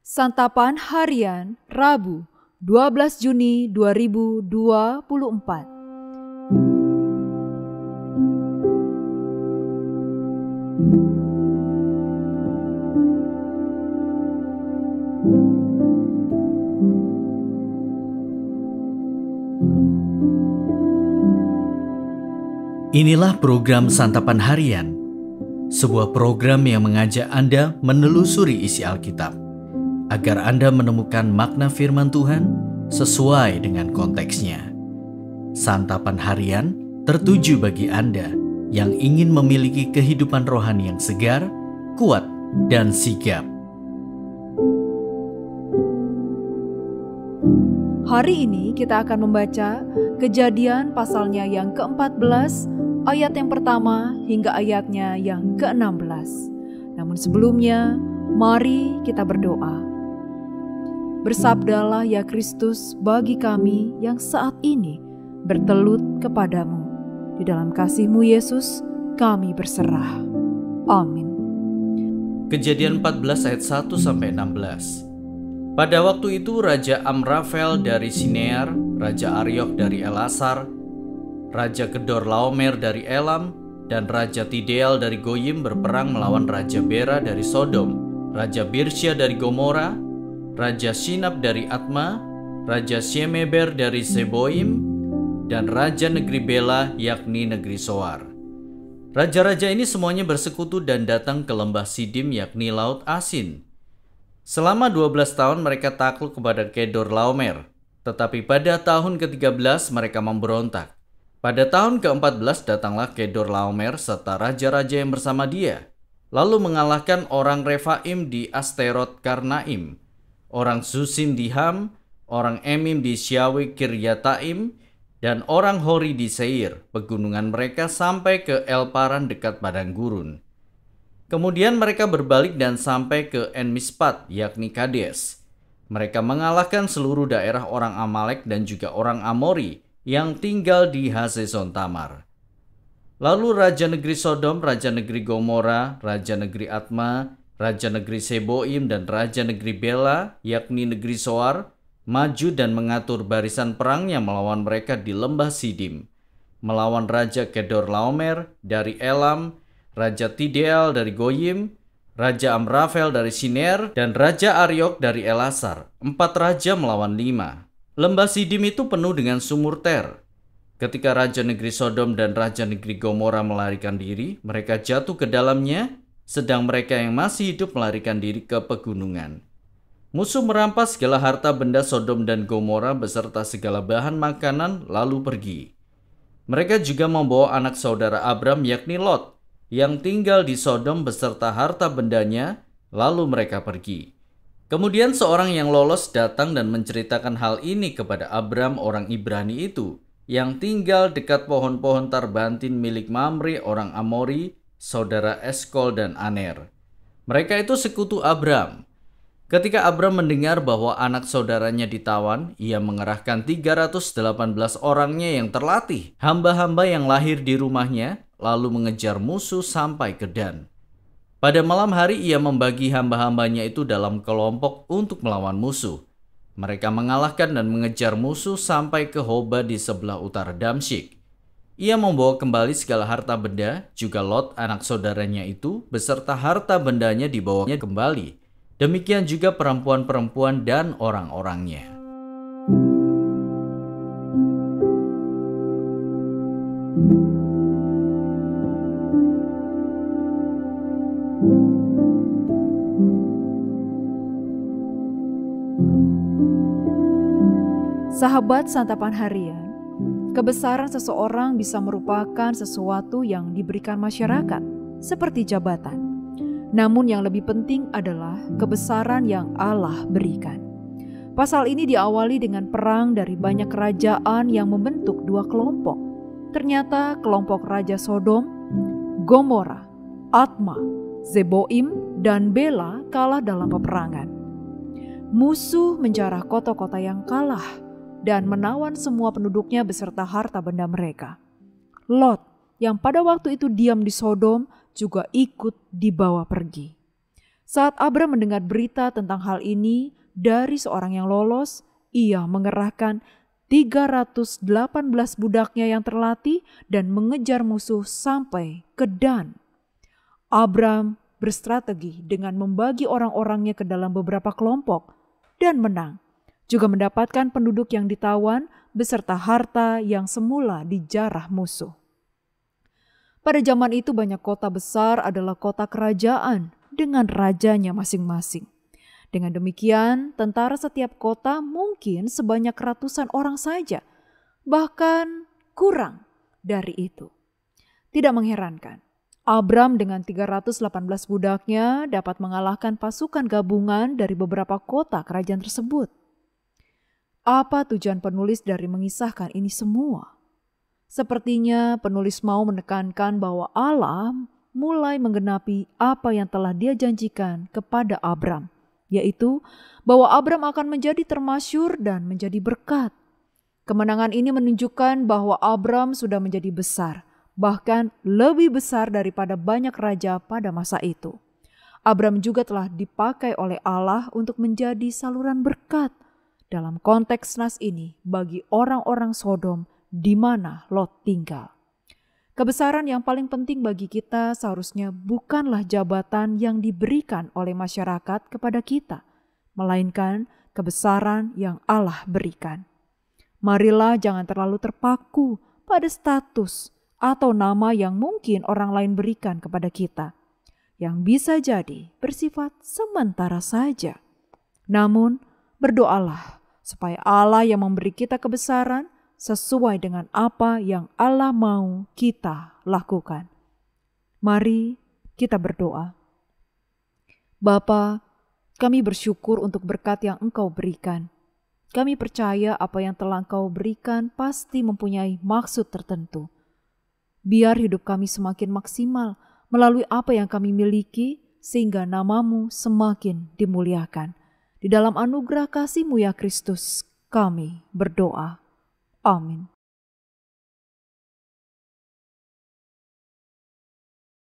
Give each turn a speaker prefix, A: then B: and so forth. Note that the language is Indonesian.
A: Santapan Harian Rabu 12 Juni 2024.
B: Inilah program Santapan Harian, sebuah program yang mengajak Anda menelusuri isi Alkitab, agar Anda menemukan makna firman Tuhan sesuai dengan konteksnya. Santapan Harian tertuju bagi Anda yang ingin memiliki kehidupan rohani yang segar, kuat, dan sigap.
A: Hari ini kita akan membaca Kejadian pasalnya yang ke-14, ayat yang pertama hingga ayatnya yang ke-16. Namun sebelumnya, mari kita berdoa. Bersabdalah ya Kristus bagi kami yang saat ini bertelut kepadamu. Di dalam kasih-Mu Yesus, kami berserah. Amin.
B: Kejadian 14 ayat 1-16. Pada waktu itu Raja Amrafel dari Sinear, Raja Ariok dari Elasar, Raja Kedorlaomer dari Elam, dan Raja Tidal dari Goyim berperang melawan Raja Bera dari Sodom, Raja Birsya dari Gomora, Raja Sinab dari Atma, Raja Shemeber dari Seboim, dan Raja negeri Bela yakni negeri Soar. Raja-raja ini semuanya bersekutu dan datang ke lembah Sidim yakni Laut Asin. Selama 12 tahun mereka takluk kepada Kedorlaomer, tetapi pada tahun ke-13 mereka memberontak. Pada tahun ke-14 datanglah Kedorlaomer serta raja-raja yang bersama dia, lalu mengalahkan orang Refaim di Asterot Karnaim, orang Susim di Ham, orang Emim di Syawi Kiryataim, dan orang Hori di Seir, pegunungan mereka sampai ke Elparan dekat padang gurun. Kemudian mereka berbalik dan sampai ke En-Mispat, yakni Kades. Mereka mengalahkan seluruh daerah orang Amalek dan juga orang Amori yang tinggal di Hazezon Tamar. Lalu Raja negeri Sodom, Raja negeri Gomora, Raja negeri Atma, Raja negeri Seboim, dan Raja negeri Bela, yakni negeri Soar, maju dan mengatur barisan perangnya melawan mereka di lembah Sidim, melawan Raja Kedorlaomer dari Elam, Raja Tidal dari Goyim, Raja Amrafel dari Sinear, dan Raja Ariok dari Elasar. 4 raja melawan 5. Lembah Sidim itu penuh dengan sumur Ter. Ketika Raja negeri Sodom dan Raja negeri Gomora melarikan diri, mereka jatuh ke dalamnya, sedang mereka yang masih hidup melarikan diri ke pegunungan. Musuh merampas segala harta benda Sodom dan Gomora beserta segala bahan makanan lalu pergi. Mereka juga membawa anak saudara Abram yakni Lot, yang tinggal di Sodom beserta harta bendanya, lalu mereka pergi. Kemudian seorang yang lolos datang dan menceritakan hal ini kepada Abram orang Ibrani itu, yang tinggal dekat pohon-pohon tarbantin milik Mamre orang Amori, saudara Eskol dan Aner. Mereka itu sekutu Abram. Ketika Abram mendengar bahwa anak saudaranya ditawan, ia mengerahkan 318 orangnya yang terlatih, hamba-hamba yang lahir di rumahnya, lalu mengejar musuh sampai ke Dan. Pada malam hari ia membagi hamba-hambanya itu dalam kelompok untuk melawan musuh. Mereka mengalahkan dan mengejar musuh sampai ke Hoba di sebelah utara Damsyik. Ia membawa kembali segala harta benda, juga Lot anak saudaranya itu beserta harta bendanya dibawanya kembali. Demikian juga perempuan-perempuan dan orang-orangnya.
A: Sahabat Santapan Harian, kebesaran seseorang bisa merupakan sesuatu yang diberikan masyarakat, seperti jabatan. Namun yang lebih penting adalah kebesaran yang Allah berikan. Pasal ini diawali dengan perang dari banyak kerajaan yang membentuk 2 kelompok. Ternyata kelompok Raja Sodom, Gomora, Atma, Zeboim, dan Bela kalah dalam peperangan. Musuh menjarah kota-kota yang kalah dan menawan semua penduduknya beserta harta benda mereka. Lot yang pada waktu itu diam di Sodom juga ikut dibawa pergi. Saat Abram mendengar berita tentang hal ini dari seorang yang lolos, ia mengerahkan 318 budaknya yang terlatih dan mengejar musuh sampai ke Dan. Abram berstrategi dengan membagi orang-orangnya ke dalam beberapa kelompok dan menang. Juga mendapatkan penduduk yang ditawan beserta harta yang semula dijarah musuh. Pada zaman itu banyak kota besar adalah kota kerajaan dengan rajanya masing-masing. Dengan demikian, tentara setiap kota mungkin sebanyak ratusan orang saja, bahkan kurang dari itu. Tidak mengherankan, Abram dengan 318 budaknya dapat mengalahkan pasukan gabungan dari beberapa kota kerajaan tersebut. Apa tujuan penulis dari mengisahkan ini semua? Sepertinya penulis mau menekankan bahwa Allah mulai menggenapi apa yang telah Dia janjikan kepada Abram, yaitu bahwa Abram akan menjadi termasyhur dan menjadi berkat. Kemenangan ini menunjukkan bahwa Abram sudah menjadi besar, bahkan lebih besar daripada banyak raja pada masa itu. Abram juga telah dipakai oleh Allah untuk menjadi saluran berkat dalam konteks nas ini bagi orang-orang Sodom di mana Lot tinggal. Kebesaran yang paling penting bagi kita seharusnya bukanlah jabatan yang diberikan oleh masyarakat kepada kita, melainkan kebesaran yang Allah berikan. Marilah jangan terlalu terpaku pada status atau nama yang mungkin orang lain berikan kepada kita, yang bisa jadi bersifat sementara saja. Namun, berdoalah supaya Allah yang memberi kita kebesaran sesuai dengan apa yang Allah mau kita lakukan. Mari kita berdoa. Bapa, kami bersyukur untuk berkat yang Engkau berikan. Kami percaya apa yang telah Engkau berikan pasti mempunyai maksud tertentu. Biar hidup kami semakin maksimal melalui apa yang kami miliki, sehingga nama-Mu semakin dimuliakan. Di dalam anugerah kasih-Mu ya Kristus, kami berdoa. Amin.